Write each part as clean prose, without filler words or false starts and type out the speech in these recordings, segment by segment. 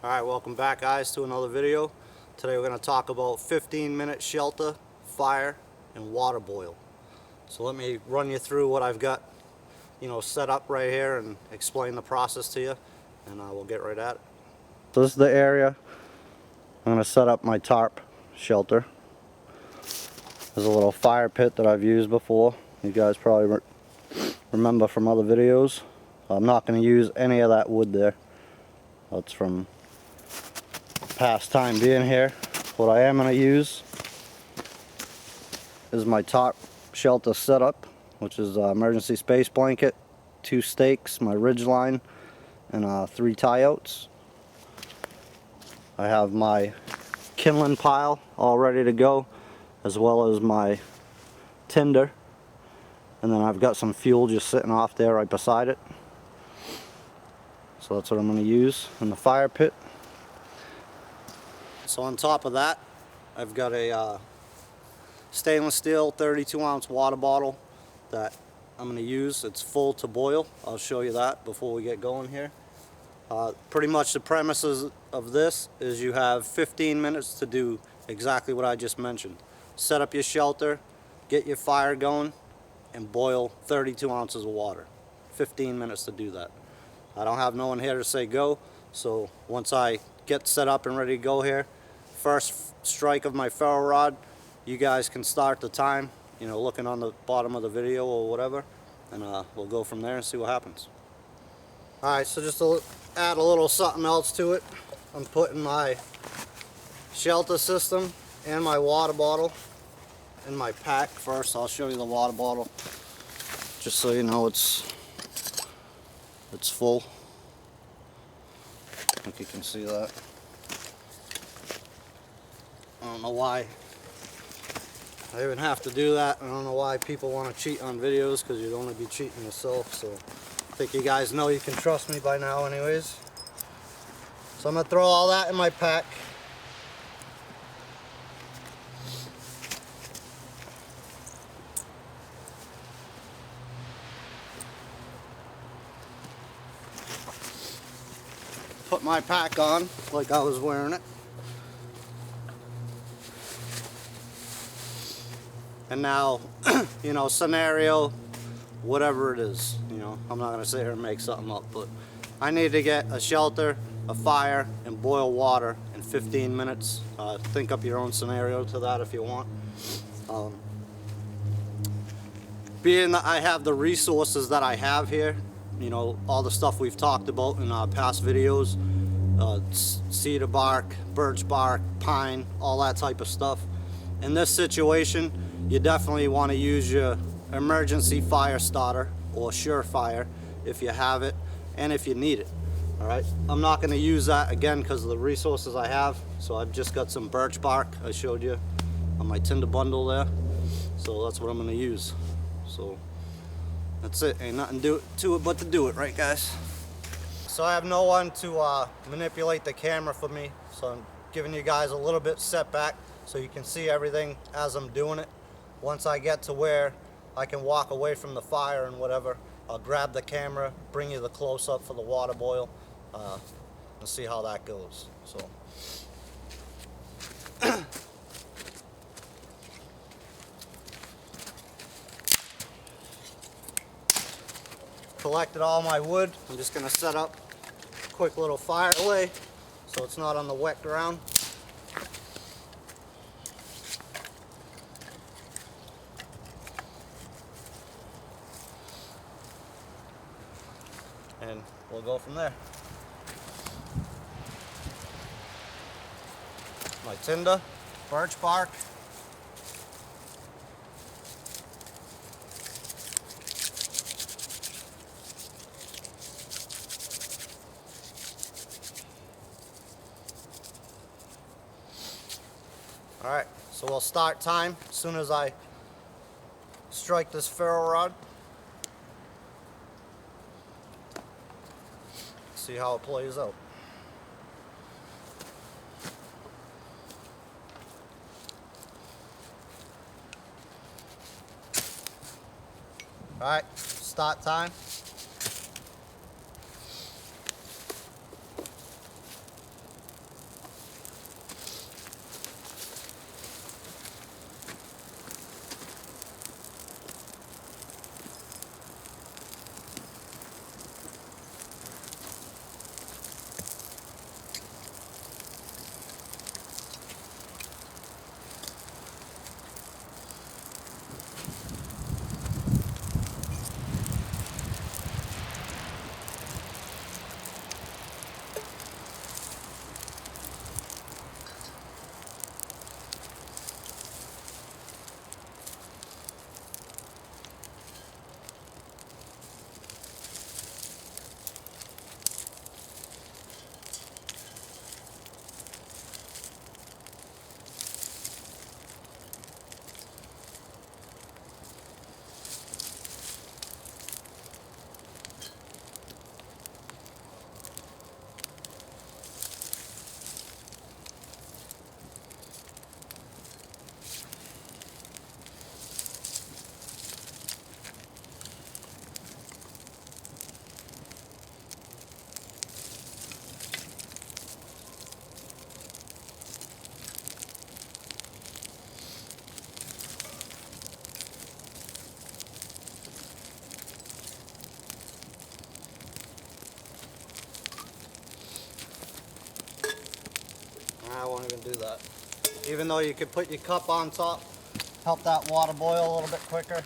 Alright, welcome back guys to another video. Today we're going to talk about 15-minute shelter, fire, and water boil. So let me run you through what I've got set up right here and explain the process to you, and we'll get right at it. So this is the area I'm going to set up my tarp shelter. There's a little fire pit that I've used before. You guys probably remember from other videos. I'm not going to use any of that wood there. That's from past time being here. What I am going to use is my tarp shelter setup, which is an emergency space blanket, 2 stakes, my ridge line, and 3 tie outs. I have my kindling pile all ready to go, as well as my tinder, and then I've got some fuel just sitting off there right beside it. So that's what I'm going to use in the fire pit. So on top of that, I've got a stainless steel 32-ounce water bottle that I'm going to use. It's full to boil. I'll show you that before we get going here. Pretty much the premises of this is you have 15 minutes to do exactly what I just mentioned. Set up your shelter, get your fire going, and boil 32 ounces of water. 15 minutes to do that. I don't have no one here to say go, so once I get set up and ready to go here, first strike of my ferro rod, you guys can start the time, looking on the bottom of the video or whatever, and we'll go from there and see what happens. Alright, so just to add a little something else to it, I'm putting my shelter system and my water bottle in my pack first. I'll show you the water bottle just so you know it's full. I think you can see that. I don't know why I even have to do that. I don't know why people want to cheat on videos, because you'd only be cheating yourself. So I think you guys know you can trust me by now anyways. So I'm going to throw all that in my pack. Put my pack on like I was wearing it. And now, scenario, whatever it is, I'm not going to sit here and make something up, but I need to get a shelter, a fire, and boil water in 15 minutes. Think up your own scenario to that if you want. Being that I have the resources that I have here, all the stuff we've talked about in our past videos, cedar bark, birch bark, pine, all that type of stuff. In this situation, you definitely want to use your emergency fire starter or Surefire if you have it and if you need it. Alright, I'm not going to use that again because of the resources I have. So I've just got some birch bark I showed you on my tinder bundle there. So that's what I'm going to use. So that's it. Ain't nothing to it but to do it, right guys? So I have no one to manipulate the camera for me. So I'm giving you guys a little bit setback so you can see everything as I'm doing it. Once I get to where I can walk away from the fire and whatever, I'll grab the camera, bring you the close-up for the water boil, and see how that goes. So, collected all my wood. I'm just going to set up a quick little fire away so it's not on the wet ground. And we'll go from there. My tinder, birch bark, alright, so we'll start time as soon as I strike this ferro rod. See how it plays out. Alright, start time. do that. Even though you could put your cup on top, help that water boil a little bit quicker.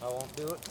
I won't do it.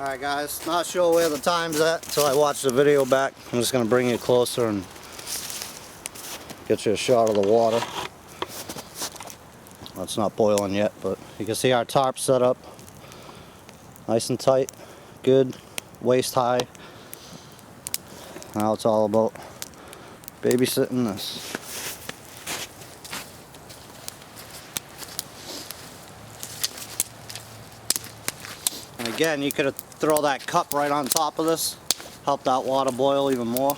Alright guys, not sure where the time's at until I watch the video back. I'm just going to bring you closer and get you a shot of the water. Well, it's not boiling yet, but you can see our tarp set up. Nice and tight, good, waist high. Now it's all about babysitting this. And again, you could throw that cup right on top of this, help that water boil even more.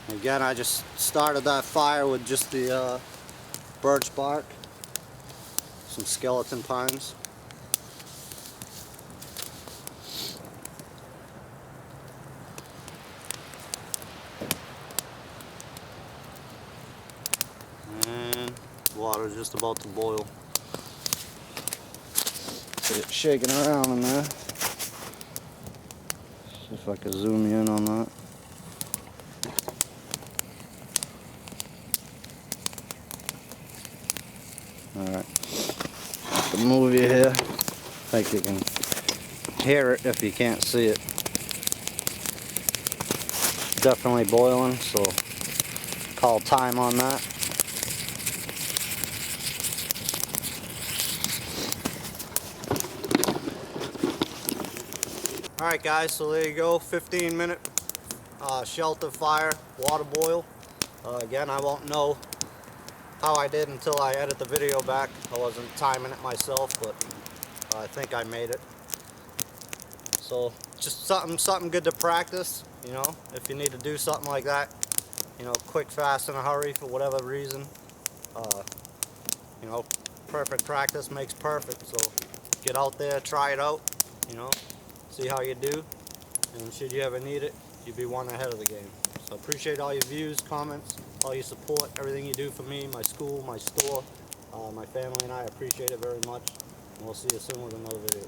Again, I just started that fire with just the birch bark, some skeleton pines. And water's just about to boil. Get it shaking around in there. See if I can zoom you in on that. Alright, to move you here. I think you can hear it if you can't see it. Definitely boiling, so call time on that. Alright guys, so there you go, 15-minute shelter fire, water boil. Again, I won't know how I did until I edit the video back. I wasn't timing it myself, but I think I made it. So just something good to practice, you know, if you need to do something like that, you know, quick, fast, in a hurry for whatever reason. You know, perfect practice makes perfect, so get out there, try it out, you know, see how you do, and should you ever need it, you'd be one ahead of the game. So appreciate all your views, comments, all your support, everything you do for me, my school, my store, my family and I appreciate it very much. And we'll see you soon with another video.